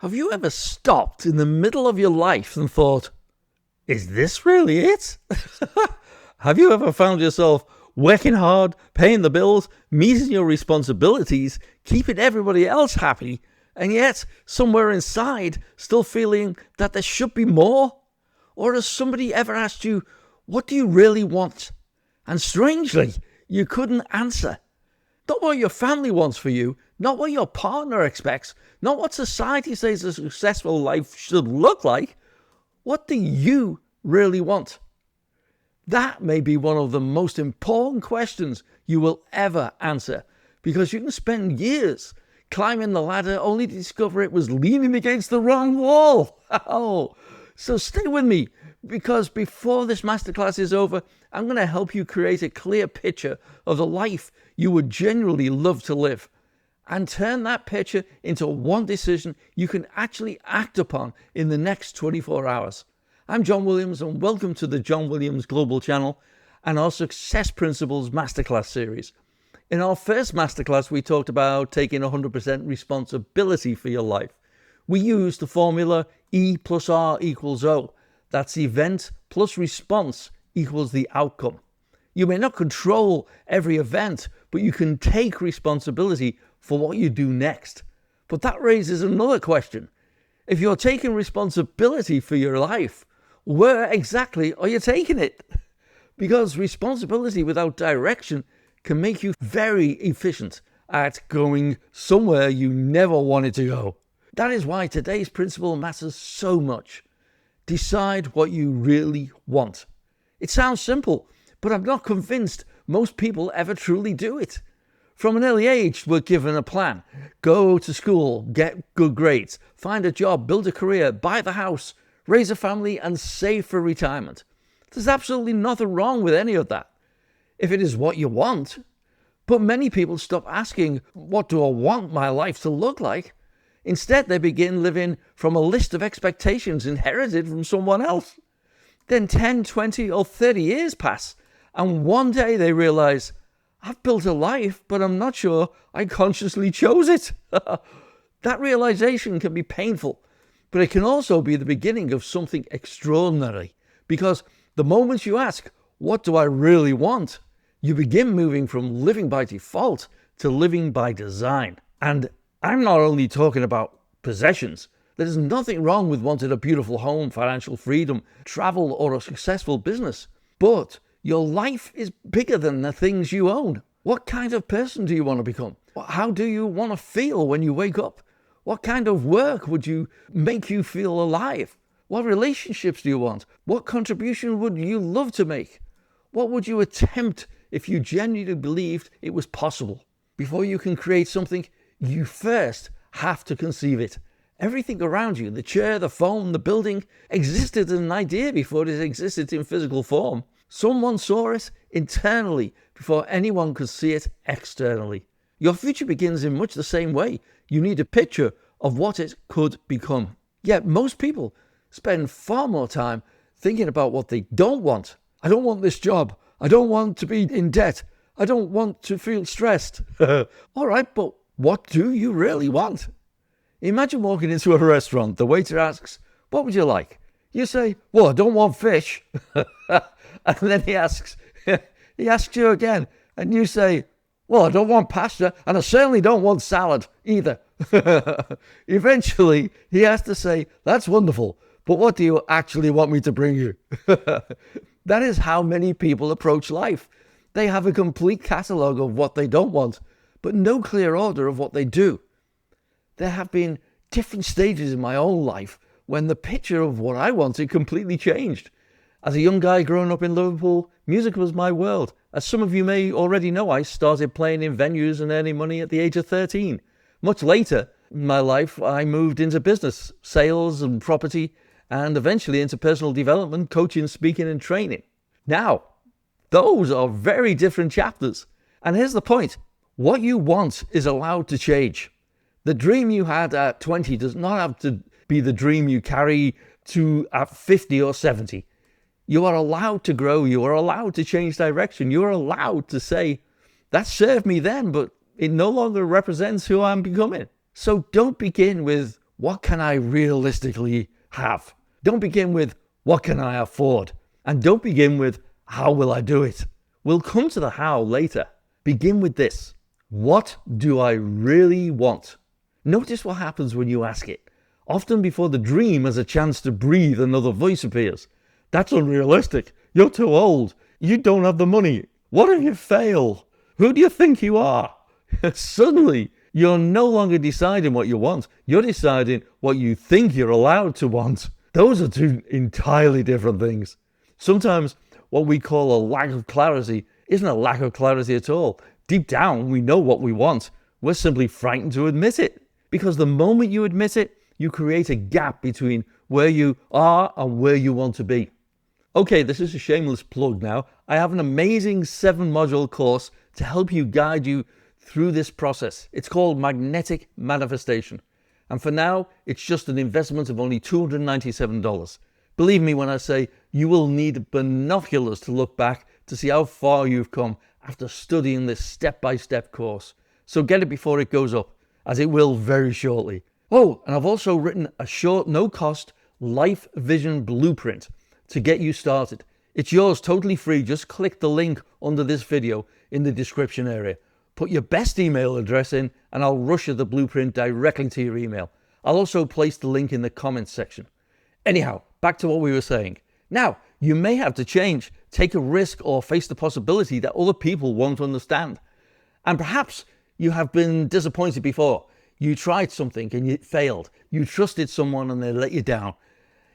Have you ever stopped in the middle of your life and thought, is this really it? Have you ever found yourself working hard, paying the bills, meeting your responsibilities, keeping everybody else happy, and yet somewhere inside still feeling that there should be more? Or has somebody ever asked you, what do you really want? And strangely, you couldn't answer. Not what your family wants for you, not what your partner expects, not what society says a successful life should look like. What do you really want? That may be one of the most important questions you will ever answer, because you can spend years climbing the ladder only to discover it was leaning against the wrong wall. So stay with me, because before this masterclass is over, I'm going to help you create a clear picture of the life you would genuinely love to live, and turn that picture into one decision you can actually act upon in the next 24 hours. I'm John Williams, and welcome to the John Williams Global Channel and our Success Principles Masterclass Series. In our first masterclass, we talked about taking 100% responsibility for your life. We used the formula E plus R equals O. That's event plus response equals the outcome. You may not control every event, but you can take responsibility for what you do next. But that raises another question. If you're taking responsibility for your life, where exactly are you taking it? Because responsibility without direction can make you very efficient at going somewhere you never wanted to go. That is why today's principle matters so much. Decide what you really want. It sounds simple, but I'm not convinced most people ever truly do it. From an early age, we're given a plan. Go to school, get good grades, find a job, build a career, buy the house, raise a family, and save for retirement. There's absolutely nothing wrong with any of that, if it is what you want. But many people stop asking, what do I want my life to look like? Instead, they begin living from a list of expectations inherited from someone else. Then 10, 20, or 30 years pass, and one day they realize, I've built a life, but I'm not sure I consciously chose it. That realization can be painful, but it can also be the beginning of something extraordinary. Because the moment you ask, what do I really want? You begin moving from living by default to living by design. And I'm not only talking about possessions. There's nothing wrong with wanting a beautiful home, financial freedom, travel, or a successful business. But your life is bigger than the things you own. What kind of person do you want to become? How do you want to feel when you wake up? What kind of work would you make you feel alive? What relationships do you want? What contribution would you love to make? What would you attempt if you genuinely believed it was possible? Before you can create something, you first have to conceive it. Everything around you, the chair, the phone, the building, existed as an idea before it existed in physical form. Someone saw it internally before anyone could see it externally. Your future begins in much the same way. You need a picture of what it could become. Yet most people spend far more time thinking about what they don't want. I don't want this job. I don't want to be in debt. I don't want to feel stressed. All right, but what do you really want? Imagine walking into a restaurant. The waiter asks, what would you like? You say, well, I don't want fish. And then he asks you again, and you say, well, I don't want pasta, and I certainly don't want salad either. Eventually, he has to say, that's wonderful, but what do you actually want me to bring you? That is how many people approach life. They have a complete catalogue of what they don't want, but no clear order of what they do. There have been different stages in my own life when the picture of what I wanted completely changed. As a young guy growing up in Liverpool, music was my world. As some of you may already know, I started playing in venues and earning money at the age of 13. Much later in my life, I moved into business, sales and property, and eventually into personal development, coaching, speaking and training. Now, those are very different chapters. And here's the point. What you want is allowed to change. The dream you had at 20 does not have to be the dream you carry to at 50 or 70. You are allowed to grow. You are allowed to change direction. You are allowed to say, that served me then, but it no longer represents who I'm becoming. So don't begin with what can I realistically have? Don't begin with, what can I afford? And don't begin with, how will I do it? We'll come to the how later. Begin with this. What do I really want? Notice what happens when you ask it. Often before the dream has a chance to breathe, another voice appears. That's unrealistic. You're too old. You don't have the money. What if you fail? Who do you think you are? Suddenly, you're no longer deciding what you want. You're deciding what you think you're allowed to want. Those are two entirely different things. Sometimes what we call a lack of clarity isn't a lack of clarity at all. Deep down, we know what we want. We're simply frightened to admit it. Because the moment you admit it, you create a gap between where you are and where you want to be. Okay, this is a shameless plug now. I have an amazing 7-module course to help you guide you through this process. It's called Magnetic Manifestation. And for now, it's just an investment of only $297. Believe me when I say you will need binoculars to look back to see how far you've come after studying this step-by-step course. So get it before it goes up, as it will very shortly. Oh, and I've also written a short, no-cost life vision blueprint to get you started. It's yours totally free. Just click the link under this video in the description area. Put your best email address in and I'll rush you the blueprint directly to your email. I'll also place the link in the comments section. Anyhow, back to what we were saying. Now, you may have to change, take a risk, or face the possibility that other people won't understand. And perhaps you have been disappointed before. You tried something and it failed. You trusted someone and they let you down.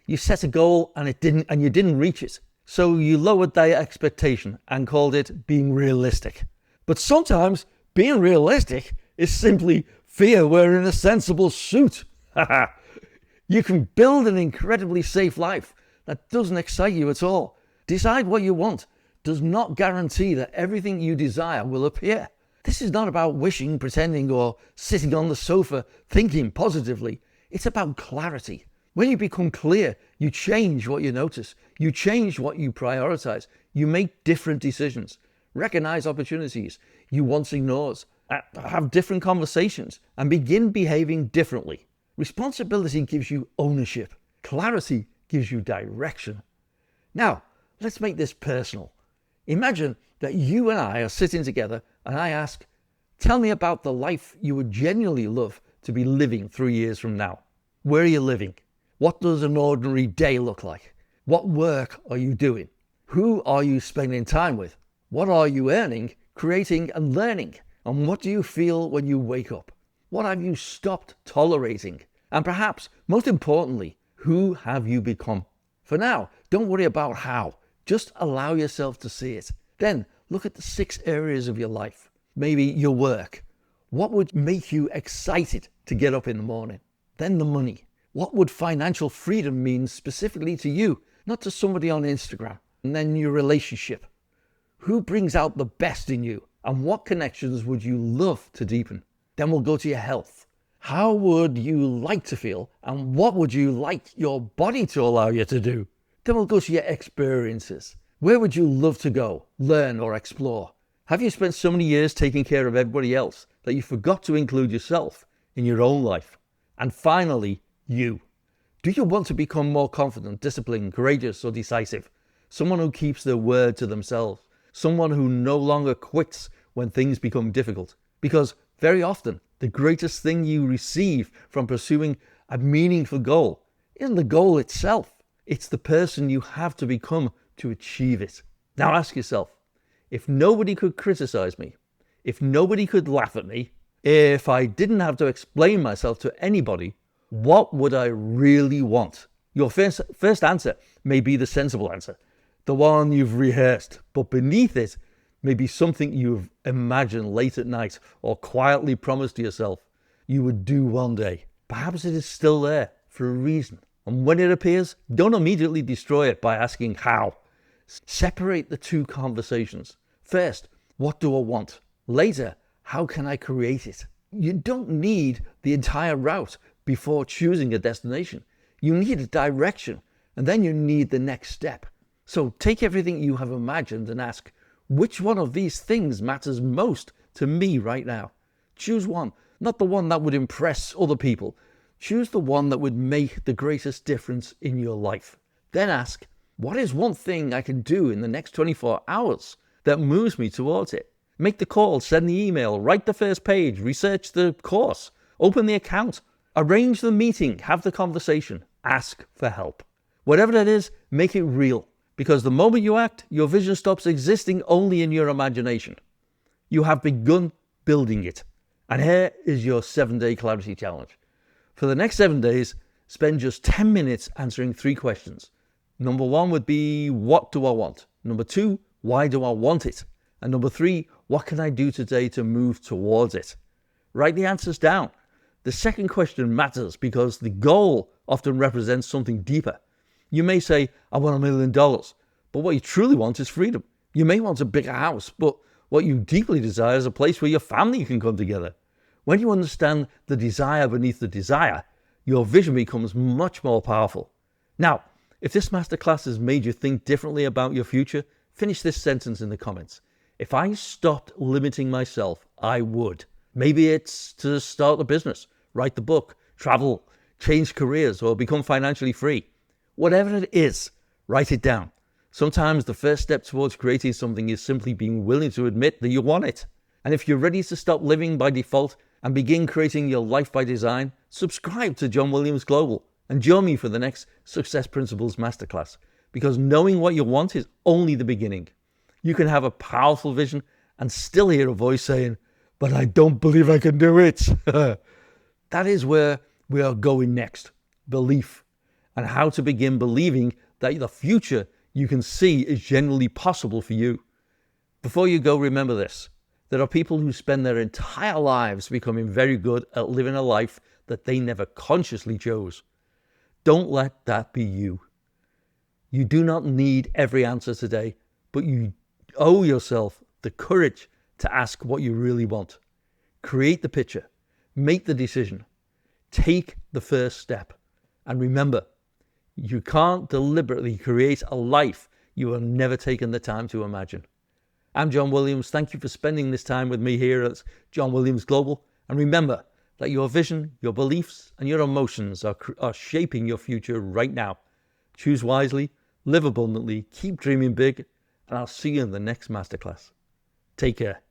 You set a goal and you didn't reach it. So you lowered their expectation and called it being realistic. But sometimes being realistic is simply fear wearing a sensible suit. You can build an incredibly safe life that doesn't excite you at all. Decide what you want does not guarantee that everything you desire will appear. This is not about wishing, pretending, or sitting on the sofa thinking positively. It's about clarity. When you become clear, you change what you notice. You change what you prioritize. You make different decisions. Recognize opportunities you once ignored. Have different conversations and begin behaving differently. Responsibility gives you ownership. Clarity gives you direction. Now, let's make this personal. Imagine that you and I are sitting together and I ask, tell me about the life you would genuinely love to be living 3 years from now. Where are you living? What does an ordinary day look like? What work are you doing? Who are you spending time with? What are you earning, creating, and learning? And what do you feel when you wake up? What have you stopped tolerating? And perhaps, most importantly, who have you become? For now, don't worry about how. Just allow yourself to see it. Then look at the 6 areas of your life. Maybe your work. What would make you excited to get up in the morning? Then the money. What would financial freedom mean specifically to you, not to somebody on Instagram? And then your relationship. Who brings out the best in you? And what connections would you love to deepen? Then we'll go to your health. How would you like to feel? And what would you like your body to allow you to do? Then we'll go to your experiences. Where would you love to go, learn, or explore? Have you spent so many years taking care of everybody else that you forgot to include yourself in your own life? And finally, you. Do you want to become more confident, disciplined, courageous, or decisive? Someone who keeps their word to themselves. Someone who no longer quits when things become difficult. Because very often, the greatest thing you receive from pursuing a meaningful goal isn't the goal itself. It's the person you have to become to achieve it. Now ask yourself, if nobody could criticize me, if nobody could laugh at me, if I didn't have to explain myself to anybody, what would I really want? Your first answer may be the sensible answer, the one you've rehearsed, but beneath it may be something you've imagined late at night or quietly promised to yourself you would do one day. Perhaps it is still there for a reason. And when it appears, don't immediately destroy it by asking how. Separate the two conversations. First, what do I want? Later, how can I create it? You don't need the entire route before choosing a destination. You need a direction, and then you need the next step. So take everything you have imagined and ask, which one of these things matters most to me right now? Choose one, not the one that would impress other people, Choose the one that would make the greatest difference in your life. Then ask, what is one thing I can do in the next 24 hours that moves me towards it? Make the call, send the email, write the first page, research the course, open the account, arrange the meeting, have the conversation, ask for help. Whatever that is, make it real. Because the moment you act, your vision stops existing only in your imagination. You have begun building it. And here is your 7-day clarity challenge. For the next 7 days, spend just 10 minutes answering 3 questions. Number 1 would be, what do I want? Number 2, why do I want it? And number 3, what can I do today to move towards it? Write the answers down. The second question matters because the goal often represents something deeper. You may say, I want $1 million, but what you truly want is freedom. You may want a bigger house, but what you deeply desire is a place where your family can come together. When you understand the desire beneath the desire, your vision becomes much more powerful. Now, if this masterclass has made you think differently about your future, finish this sentence in the comments. If I stopped limiting myself, I would. Maybe it's to start a business, write the book, travel, change careers, or become financially free. Whatever it is, write it down. Sometimes the first step towards creating something is simply being willing to admit that you want it. And if you're ready to stop living by default and begin creating your life by design, subscribe to John Williams Global and join me for the next Success Principles Masterclass. Because knowing what you want is only the beginning. You can have a powerful vision and still hear a voice saying, but I don't believe I can do it. That is where we are going next. Belief. And how to begin believing that the future you can see is genuinely possible for you. Before you go, remember this. There are people who spend their entire lives becoming very good at living a life that they never consciously chose. Don't let that be you. You do not need every answer today, but you owe yourself the courage to ask what you really want. Create the picture. Make the decision. Take the first step. And remember, you can't deliberately create a life you have never taken the time to imagine. I'm John Williams. Thank you for spending this time with me here at John Williams Global. And remember that your vision, your beliefs, and your emotions are shaping your future right now. Choose wisely, live abundantly, keep dreaming big, and I'll see you in the next masterclass. Take care.